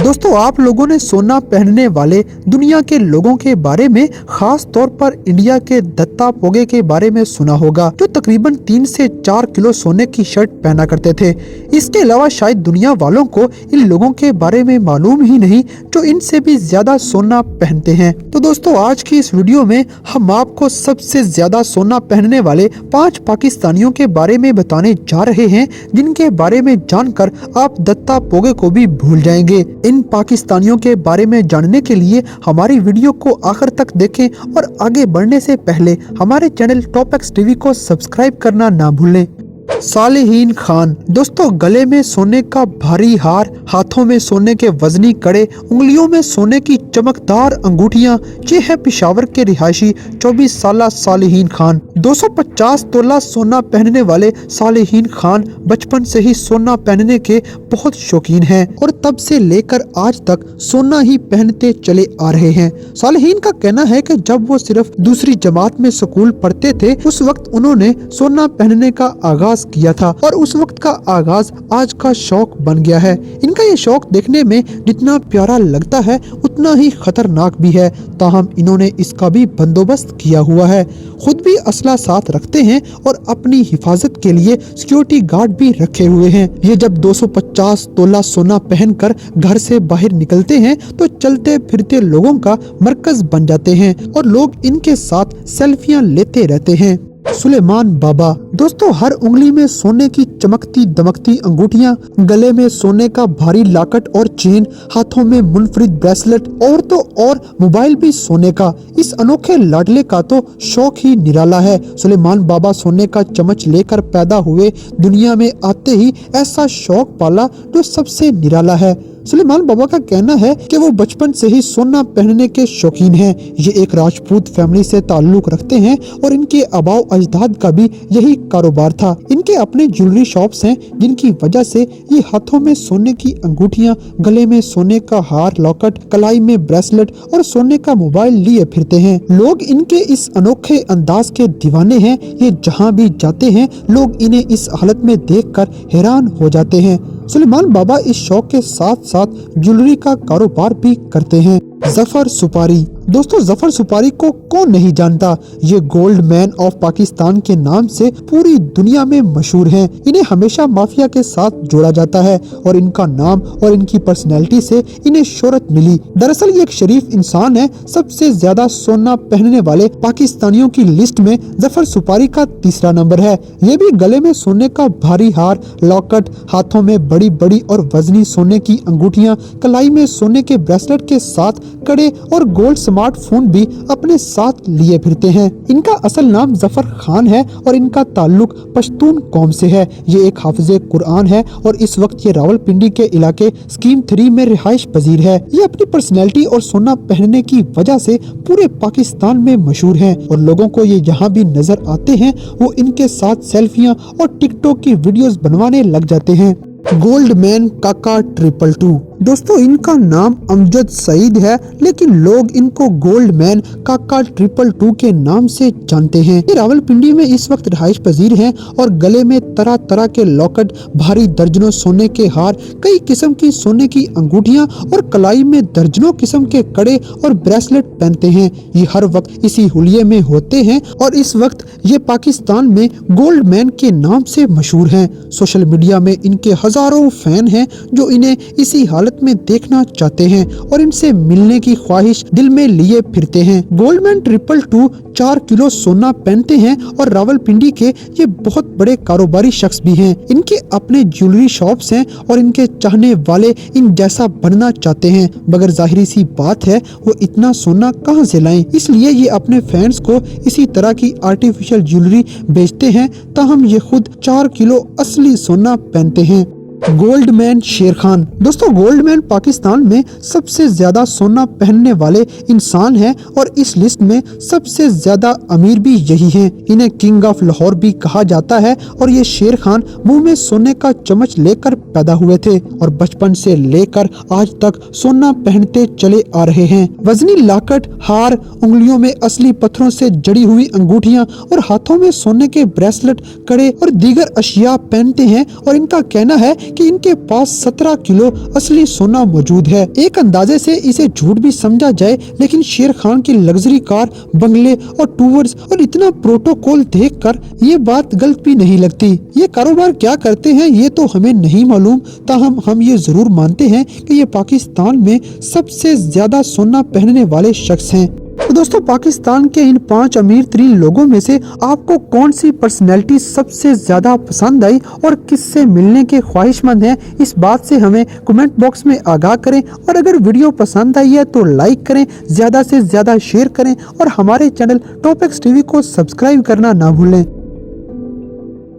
दोस्तों, आप लोगों ने सोना पहनने वाले दुनिया के लोगों के बारे में, खास तौर पर इंडिया के दत्ता पोगे के बारे में सुना होगा, जो तकरीबन 3 से 4 किलो सोने की शर्ट पहना करते थे। इसके अलावा शायद दुनिया वालों को इन लोगों के बारे में मालूम ही नहीं जो इनसे भी ज्यादा सोना पहनते हैं। तो दोस्तों, आज की इस वीडियो में हम आपको सबसे ज्यादा सोना पहनने वाले 5 पाकिस्तानियों के बारे में बताने जा रहे हैं, जिनके बारे में जानकर आप दत्ता पोगे को भी भूल जाएंगे। इन पाकिस्तानियों के बारे में जानने के लिए हमारी वीडियो को आखिर तक देखें और आगे बढ़ने से पहले हमारे चैनल टॉप एक्स टीवी को सब्सक्राइब करना ना भूलें। सालेहीन खान। दोस्तों, गले में सोने का भारी हार, हाथों में सोने के वजनी कड़े, उंगलियों में सोने की चमकदार अंगूठियां, ये है पेशावर के रिहायशी 24 साल सालेहीन खान। 250 तोला सोना पहनने वाले सालेहीन खान बचपन से ही सोना पहनने के बहुत शौकीन हैं और तब से लेकर आज तक सोना ही पहनते चले आ रहे हैं। सालेहीन का कहना है कि जब वो सिर्फ दूसरी जमात में स्कूल पढ़ते थे, उस वक्त उन्होंने सोना पहनने का आगाज किया था और उस वक्त का आगाज आज का शौक बन गया है। इनका ये शौक देखने में जितना प्यारा लगता है उतना ही खतरनाक भी है, ताहम इन्होंने इसका भी बंदोबस्त किया हुआ है। खुद भी असला साथ रखते हैं और अपनी हिफाजत के लिए सिक्योरिटी गार्ड भी रखे हुए हैं। ये जब 250 तोला सोना पहनकर घर से बाहर निकलते हैं तो चलते फिरते लोगों का मरकज बन जाते हैं और लोग इनके साथ सेल्फियां लेते रहते हैं। सुलेमान बाबा। दोस्तों, हर उंगली में सोने की चमकती दमकती अंगूठियां, गले में सोने का भारी लॉकेट और चेन, हाथों में मुनफरिद ब्रेसलेट और तो और मोबाइल भी सोने का। इस अनोखे लाडले का तो शौक ही निराला है। सुलेमान बाबा सोने का चमच लेकर पैदा हुए, दुनिया में आते ही ऐसा शौक पाला जो सबसे निराला है। सुलेमान बाबा का कहना है कि वो बचपन से ही सोना पहनने के शौकीन हैं। ये एक राजपूत फैमिली से ताल्लुक रखते हैं और इनके आबाओ अजदाद का भी यही कारोबार था। इनके अपने ज्वेलरी शॉप्स हैं, जिनकी वजह से ये हाथों में सोने की अंगूठियां, गले में सोने का हार लॉकेट, कलाई में ब्रेसलेट और सोने का मोबाइल लिए फिरते हैं। लोग इनके इस अनोखे अंदाज के दीवाने हैं। ये जहाँ भी जाते हैं लोग इन्हें इस हालत में देखकर हैरान हो जाते हैं। सुलेमान बाबा इस शौक के साथ साथ ज्वेलरी का कारोबार भी करते हैं। जफर सुपारी। दोस्तों, जफर सुपारी को कौन नहीं जानता। ये गोल्ड मैन ऑफ पाकिस्तान के नाम से पूरी दुनिया में मशहूर हैं। इन्हें हमेशा माफिया के साथ जोड़ा जाता है और इनका नाम और इनकी पर्सनैलिटी से इन्हें शोहरत मिली। दरअसल ये एक शरीफ इंसान है। सबसे ज्यादा सोना पहनने वाले पाकिस्तानियों की लिस्ट में जफर सुपारी का 3रा नंबर है। ये भी गले में सोने का भारी हार लॉकेट, हाथों में बड़ी बड़ी और वजनी सोने की अंगूठियां, कलाई में सोने के ब्रेसलेट के साथ कड़े और गोल्ड स्मार्टफोन भी अपने साथ लिए फिरते हैं। इनका असल नाम जफर खान है और इनका ताल्लुक पश्तून कौम से है। ये एक हाफिज़े कुरान है और इस वक्त ये रावलपिंडी के इलाके स्कीम 3 में रिहाइश पजीर है। ये अपनी पर्सनैलिटी और सोना पहनने की वजह से पूरे पाकिस्तान में मशहूर हैं और लोगों को ये यहाँ भी नजर आते हैं वो इनके साथ सेल्फियां और टिकटॉक की वीडियोस बनवाने लग जाते हैं। गोल्ड मैन काका 222। दोस्तों, इनका नाम अमजद सईद है, लेकिन लोग इनको गोल्ड मैन काका 222 के नाम से जानते हैं। ये रावलपिंडी में इस वक्त रिहाइश पजीर हैं और गले में तरह तरह के लॉकेट, भारी दर्जनों सोने के हार, कई किस्म की सोने की अंगूठियां और कलाई में दर्जनों किस्म के कड़े और ब्रेसलेट पहनते हैं। ये हर वक्त इसी हुलिये में होते हैं और इस वक्त ये पाकिस्तान में गोल्ड मैन के नाम से मशहूर हैं। सोशल मीडिया में इनके हजारों फैन हैं जो इन्हें इसी हालत में देखना चाहते हैं और इनसे मिलने की ख्वाहिश दिल में लिए फिरते हैं। गोल्डमैन 222 4 किलो सोना पहनते हैं और रावलपिंडी के ये बहुत बड़े कारोबारी शख्स भी हैं। इनके अपने ज्वेलरी शॉप्स हैं और इनके चाहने वाले इन जैसा बनना चाहते हैं, मगर जाहिर सी बात है वो इतना सोना कहां से लाएं। इसलिए ये अपने फैंस को इसी तरह की आर्टिफिशियल ज्वेलरी बेचते हैं, ताहम ये खुद 4 किलो असली सोना पहनते हैं। गोल्ड मैन शेर खान। दोस्तों, गोल्ड मैन पाकिस्तान में सबसे ज्यादा सोना पहनने वाले इंसान हैं और इस लिस्ट में सबसे ज्यादा अमीर भी यही हैं। इन्हें किंग ऑफ लाहौर भी कहा जाता है और ये शेर खान मुंह में सोने का चम्मच लेकर पैदा हुए थे और बचपन से लेकर आज तक सोना पहनते चले आ रहे हैं। वजनी लॉकेट, हार, उंगलियों में असली पत्थरों से जड़ी हुई अंगूठियां और हाथों में सोने के ब्रेसलेट, कड़े और दीगर अशिया पहनते हैं और इनका कहना है कि इनके पास 17 किलो असली सोना मौजूद है। एक अंदाजे से इसे झूठ भी समझा जाए, लेकिन शेर खान की लग्जरी कार, बंगले और टूवर्स और इतना प्रोटोकॉल देखकर ये बात गलत भी नहीं लगती। ये कारोबार क्या करते हैं ये तो हमें नहीं मालूम, ताहम हम ये जरूर मानते हैं कि ये पाकिस्तान में सबसे ज्यादा सोना पहनने वाले शख्स हैं। तो दोस्तों, पाकिस्तान के इन 5 अमीर तरीन लोगों में से आपको कौन सी पर्सनैलिटी सबसे ज्यादा पसंद आई और किससे मिलने के ख्वाहिशमंद हैं, इस बात से हमें कमेंट बॉक्स में आगाह करें। और अगर वीडियो पसंद आई है तो लाइक करें, ज्यादा से ज्यादा शेयर करें और हमारे चैनल टॉप एक्स टीवी को सब्सक्राइब करना ना भूलें।